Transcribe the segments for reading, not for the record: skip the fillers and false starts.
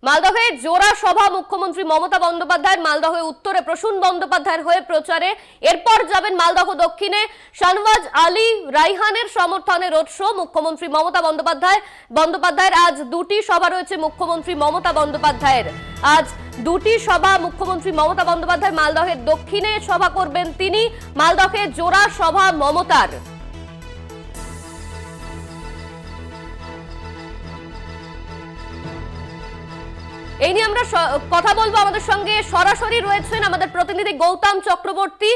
মালদহে জোড়া সভা মুখ্যমন্ত্রী মমতা বন্দ্যোপাধ্যায়ের। মালদহে উত্তরে প্রসূন বন্দ্যোপাধ্যায়ের হয়ে প্রচারে, এরপর যাবেন মালদহ দক্ষিণে শাহনওয়াজ আলী রাইহানের সমর্থনে রোড শো মুখ্যমন্ত্রী মমতা বন্দ্যোপাধ্যায়ের। আজ দুটি সভা রয়েছে মুখ্যমন্ত্রী মমতা বন্দ্যোপাধ্যায়ের। আজ দুটি সভা মুখ্যমন্ত্রী মমতা বন্দ্যোপাধ্যায়। মালদহের দক্ষিণে সভা করবেন তিনি, মালদহে জোড়া সভা মমতার। এই নিয়ে আমরা কথা বলবো। আমাদের সঙ্গে সরাসরি রয়েছেন আমাদের প্রতিনিধি গৌতম চক্রবর্তী।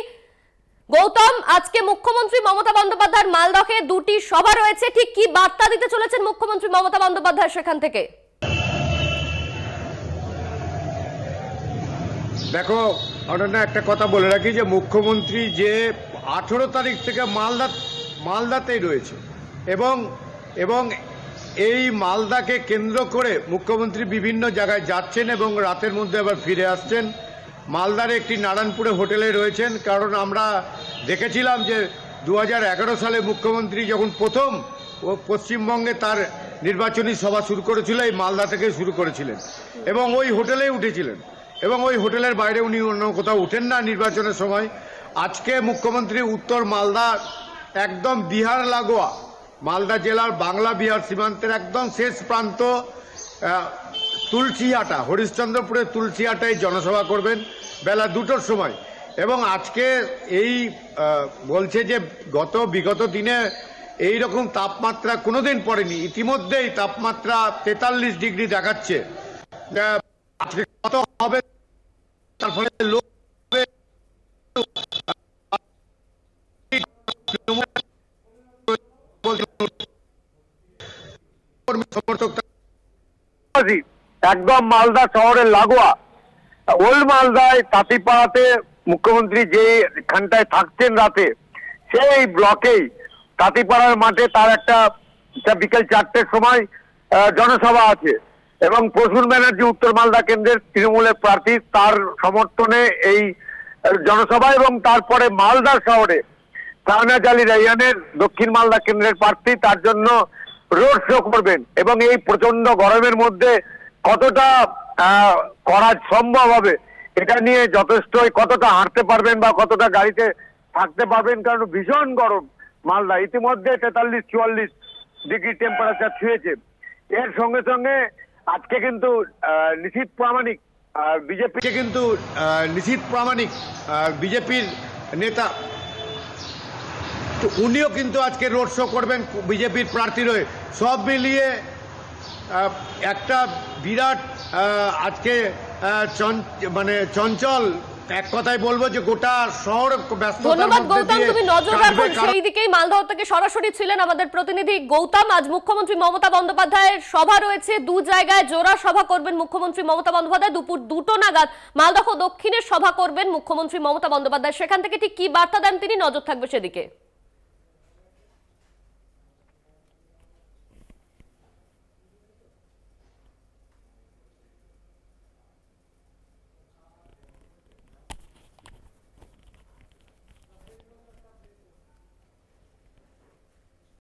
গৌতম, আজকে মুখ্যমন্ত্রী মমতা বন্দ্যোপাধ্যায়ের মালদহে দুটি সভা রয়েছে, ঠিক কি বার্তা দিতে চলেছেন মুখ্যমন্ত্রী মমতা বন্দ্যোপাধ্যায় সেখান থেকে? দেখো অনন্যা, একটা কথা বলে রাখি যে মুখ্যমন্ত্রী যে 18 তারিখ থেকে মালদাতেই রয়েছে এবং এই মালদাকে কেন্দ্র করে মুখ্যমন্ত্রী বিভিন্ন জায়গায় যাচ্ছেন এবং রাতের মধ্যে আবার ফিরে আসছেন। মালদার একটি নারায়ণপুরে হোটেলে রয়েছেন, কারণ আমরা দেখেছিলাম যে 2011 সালে মুখ্যমন্ত্রী যখন প্রথম পশ্চিমবঙ্গে তার নির্বাচনী সভা শুরু করেছিল, এই মালদা থেকে শুরু করেছিলেন এবং ওই হোটেলেই উঠেছিলেন এবং ওই হোটেলের বাইরে উনি অন্য কোথাও উঠেন না নির্বাচনের সময়। আজকে মুখ্যমন্ত্রী উত্তর মালদা, একদম বিহার লাগোয়া মালদা জেলার বাংলা বিহার সীমান্তের একদম শেষ প্রান্ত তুলসিহাটা, হরিশ্চন্দ্রপুরের তুলসিহাটায় জনসভা করবেন বেলা 2টোর সময়। এবং আজকে এই বলছে যে বিগত দিনে এই রকম তাপমাত্রা কোনোদিন পড়েনি। ইতিমধ্যেই তাপমাত্রা 43 ডিগ্রি দেখাচ্ছে। আজকে কত হবে তার ফলে লোক একদম মালদা শহরের লাগোয়া ওল্ড মালদায় তাঁতিপাড়াতে মুখ্যমন্ত্রী যেখানটায় থাকছেন রাতে, সেই ব্লকেই তাঁতিপাড়ার মাঠে তার একটা বিকেল 4টের সময় জনসভা আছে এবং প্রসূন ব্যানার্জি উত্তর মালদা কেন্দ্রের তৃণমূলের প্রার্থী, তার সমর্থনে এই জনসভা। এবং তারপরে মালদা শহরে শাহনওয়াজ আলী রাইহানের দক্ষিণ মালদা কেন্দ্রের প্রার্থী, তার জন্য রোড শো করবেন। এবং এই প্রচন্ড গরমের মধ্যে কতটা করা সম্ভব হবে এটা নিয়ে যথেষ্টই, কতটা হাঁটতে পারবেন বা কতটা গাড়িতে থাকতে পারবেন, কারণ ভীষণ গরম মালদা। ইতিমধ্যে 43-44 ডিগ্রি টেম্পারেচার ছুঁয়েছে। এর সঙ্গে সঙ্গে আজকে কিন্তু নিশীথ প্রামাণিক বিজেপির নেতা, তো উনিও কিন্তু আজকে রোড শো করবেন বিজেপির প্রার্থীর হয়ে। সব মিলিয়ে একটা বিরাট আজকে চঞ্চল, এক কথায় বলবো যে গোটা শহর ব্যস্ত। ধন্যবাদ গৌতম, তুমি নজর রাখো সেই দিকেই। মালদহ থেকে সরাসরি ছিলেন আমাদের প্রতিনিধি গৌতম। আজ মুখ্যমন্ত্রী মমতা বন্দ্যোপাধ্যায়ের সভা রয়েছে, দু জায়গায় জোড়া সভা করবেন মুখ্যমন্ত্রী মমতা বন্দ্যোপাধ্যায়। দুপুর 2টো নাগাদ মালদহ দক্ষিণের সভা করবেন মুখ্যমন্ত্রী মমতা বন্দ্যোপাধ্যায়। সেখান থেকে ঠিক কি বার্তা দেন তিনি, নজর থাকবে সেদিকে।